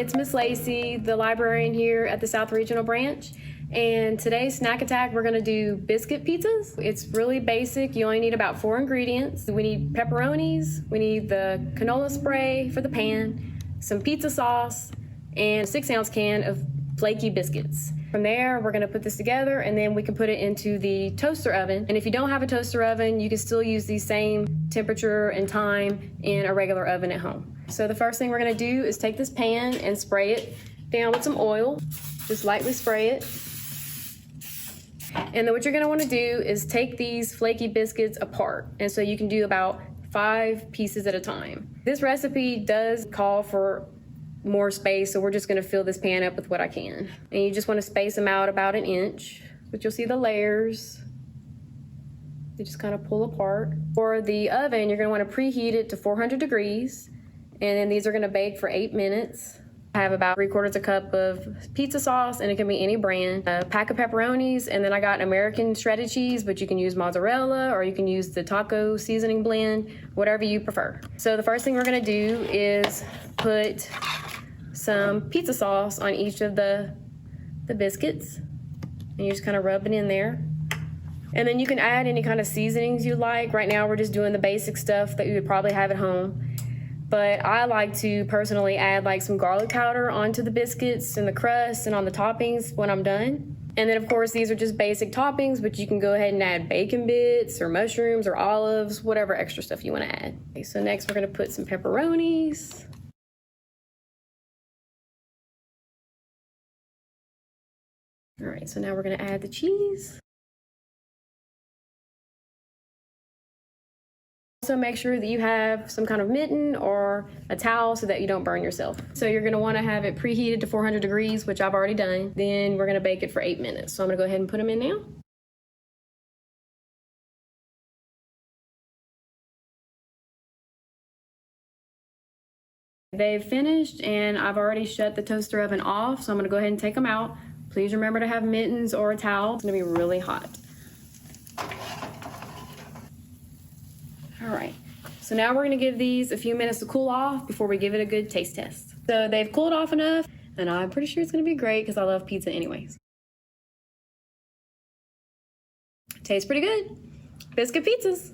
it's Miss Lacey, the librarian here at the South Regional Branch. And today's snack attack, we're gonna do biscuit pizzas. It's really basic. You only need about 4 ingredients. We need pepperonis, we need the canola spray for the pan, some pizza sauce, and a 6-ounce can of flaky biscuits. From there, we're gonna put this together and then we can put it into the toaster oven. And if you don't have a toaster oven, you can still use the same temperature and time in a regular oven at home. So the first thing we're gonna do is take this pan and spray it down with some oil. Just lightly spray it. And then what you're gonna wanna do is take these flaky biscuits apart. And so you can do about 5 pieces at a time. This recipe does call for more space, so we're just gonna fill this pan up with what I can. And you just wanna space them out about 1 inch, but you'll see the layers. They just kind of pull apart. For the oven, you're gonna wanna preheat it to 400 degrees, and then these are gonna bake for 8 minutes. I have about 3/4 cup of pizza sauce, and it can be any brand. A pack of pepperonis, and then I got American shredded cheese, but you can use mozzarella or you can use the taco seasoning blend, whatever you prefer. So the first thing we're gonna do is put some pizza sauce on each of the biscuits, and you just kind of rub it in there. And then you can add any kind of seasonings you like. Right now we're just doing the basic stuff that you would probably have at home. But I like to personally add like some garlic powder onto the biscuits and the crust and on the toppings when I'm done. And then of course these are just basic toppings, but you can go ahead and add bacon bits or mushrooms or olives, whatever extra stuff you want to add. Okay, so next we're gonna put some pepperonis. All right, so now we're gonna add the cheese. Also make sure that you have some kind of mitten or a towel so that you don't burn yourself. So you're gonna wanna have it preheated to 400 degrees, which I've already done. Then we're gonna bake it for 8 minutes. So I'm gonna go ahead and put them in now. They've finished and I've already shut the toaster oven off, so I'm gonna go ahead and take them out. Please remember to have mittens or a towel. It's gonna be really hot. All right, so now we're gonna give these a few minutes to cool off before we give it a good taste test. So they've cooled off enough, and I'm pretty sure it's gonna be great because I love pizza anyways. Tastes pretty good. Biscuit pizzas.